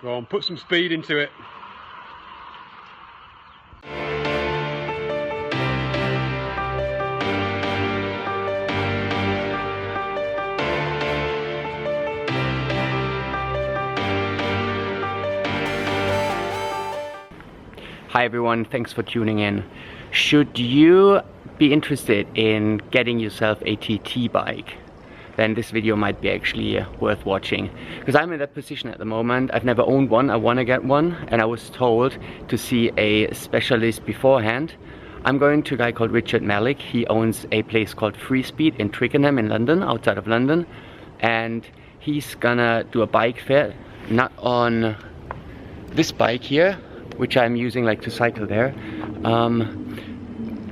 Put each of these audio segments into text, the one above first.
Go on, put some speed into it. Hi everyone, thanks for tuning in. Should you be interested in getting yourself a TT bike, then this video might be actually worth watching. Because I'm in that position at the moment. I've never owned one, I want to get one, and I was told to see a specialist beforehand. I'm going to a guy called Richard Melik. He owns a place called Freespeed in Twickenham in London, outside of London. And he's gonna do a bike fit, not on this bike here, which I'm using like to cycle there,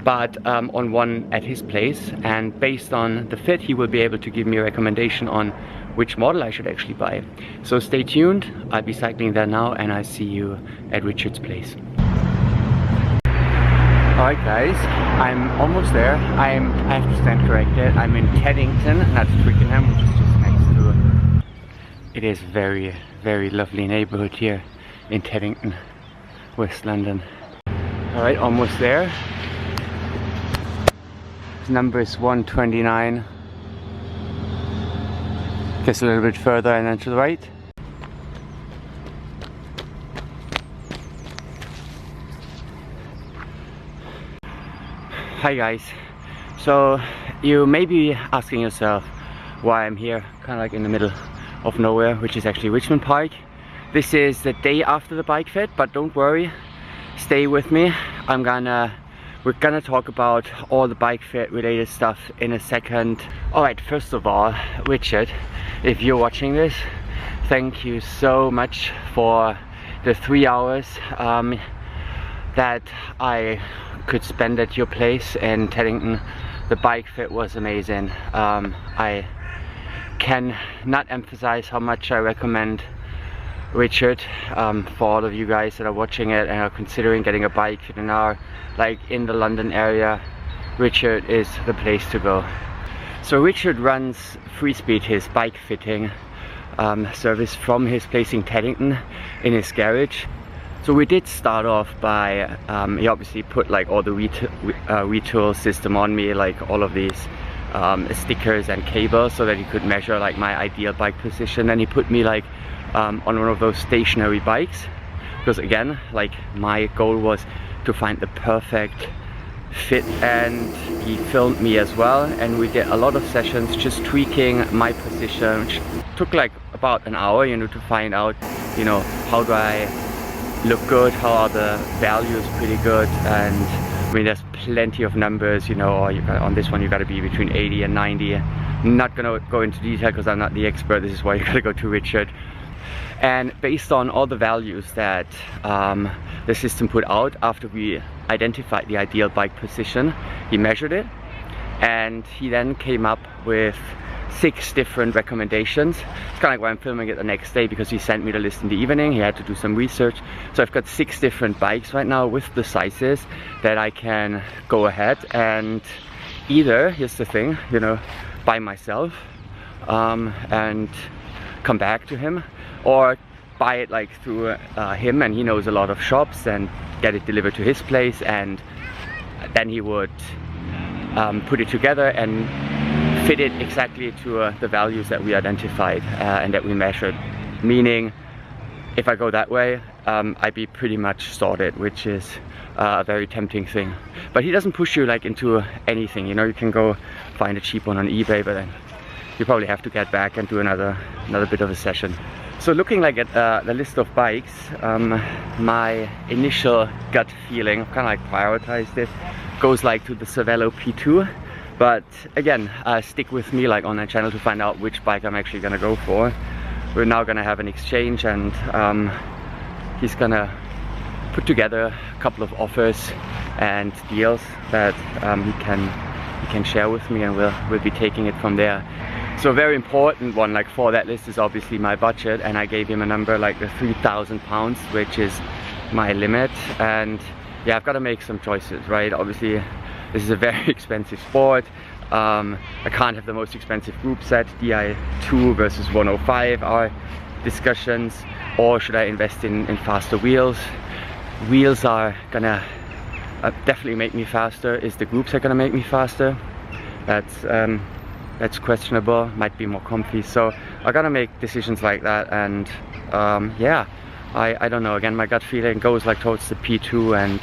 but on one at his place, and based on the fit he will be able to give me a recommendation on which model I should actually buy. So stay tuned, I'll be cycling there now and I see you at Richard's place. Alright guys, I'm almost there. I have to stand corrected. I'm in Teddington, not Twickenham, which is just next to. It is very, very lovely neighborhood here in Teddington, West London. Alright, almost there. His number is 129. Just a little bit further and then to the right. Hi guys. So you may be asking yourself why I'm here, kind of like in the middle of nowhere, which is actually Richmond Park. This is the day after the bike fit, but don't worry, stay with me. We're gonna talk about all the bike fit related stuff in a second. Alright, first of all, Richard, if you're watching this, thank you so much for the 3 hours that I could spend at your place in Teddington. The bike fit was amazing. I can not emphasize how much I recommend Richard for all of you guys that are watching it and are considering getting a bike and are like in the London area. Richard is the place to go. So Richard runs Freespeed, his bike fitting service, from his place in Teddington in his garage. So we did start off by he obviously put like all the retool system on me, like all of these stickers and cables, so that he could measure like my ideal bike position. Then he put me like on one of those stationary bikes, because again, like my goal was to find the perfect fit, and he filmed me as well, and we did a lot of sessions just tweaking my position, which took like about an hour, you know, to find out, you know, how do I look good, how are the values pretty good. And I mean, there's plenty of numbers, you know, or on this one you got to be between 80 and 90. I'm not gonna go into detail because I'm not the expert. This is why you gotta go to Richard. And based on all the values that the system put out after we identified the ideal bike position, he measured it, and he then came up with 6 different recommendations. It's kind of like why I'm filming it the next day, because he sent me the list in the evening. He had to do some research. So I've got 6 different bikes right now with the sizes that I can go ahead and either, here's the thing, you know, by myself and come back to him, or buy it like through him, and he knows a lot of shops, and get it delivered to his place, and then he would put it together and fit it exactly to the values that we identified and that we measured. Meaning, if I go that way, I'd be pretty much sorted, which is a very tempting thing. But he doesn't push you like into anything, you know. You can go find a cheap one on eBay, but then you probably have to get back and do another bit of a session. So looking like at the list of bikes, my initial gut feeling, kind of like prioritized it, goes like to the Cervelo P2. But again, stick with me like on the channel to find out which bike I'm actually gonna go for. We're now gonna have an exchange, and he's gonna put together a couple of offers and deals that he can share with me, and we'll be taking it from there. So a very important one like for that list is obviously my budget, and I gave him a number like the £3,000, which is my limit. And yeah, I've got to make some choices, right? Obviously this is a very expensive sport. I can't have the most expensive group set. DI2 versus 105 are discussions, or should I invest in faster wheels? Wheels are gonna definitely make me faster. Is the groups are gonna make me faster? That's questionable. Might be more comfy. So I gotta make decisions like that, and yeah, I don't know. Again, my gut feeling goes like towards the P2 and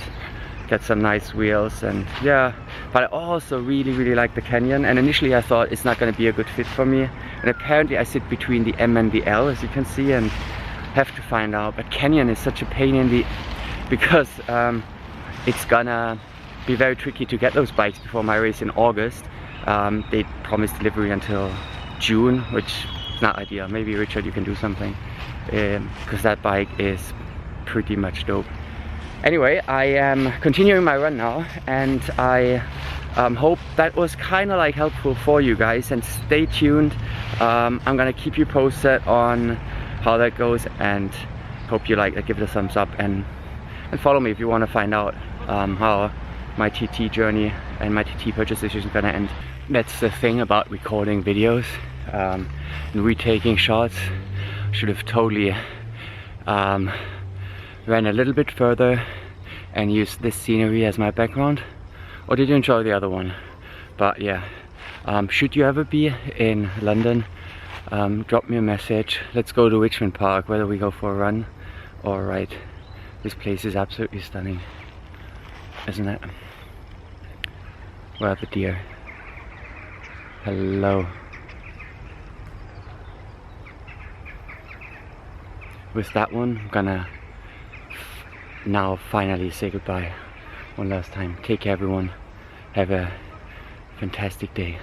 get some nice wheels, and yeah. But I also really like the Canyon, and initially I thought it's not going to be a good fit for me, and apparently I sit between the M and the L, as you can see, and have to find out. But Canyon is such a pain in the, because it's gonna be very tricky to get those bikes before my race in August. They promised delivery until June, which is not ideal. Maybe Richard, you can do something, because that bike is pretty much dope. Anyway, I am continuing my run now, and I hope that was kind of like helpful for you guys, and stay tuned. I'm gonna keep you posted on how that goes, and hope you like it. Give it a thumbs up, and follow me if you want to find out how my TT journey and my TT purchase decision is gonna end. That's the thing about recording videos and retaking shots. Should have totally ran a little bit further and used this scenery as my background. Or did you enjoy the other one? But yeah, should you ever be in London, drop me a message. Let's go to Richmond Park, whether we go for a run or a ride. This place is absolutely stunning, isn't it? Where are the deer? Hello. With that one, I'm gonna now finally say goodbye one last time. Take care everyone. Have a fantastic day.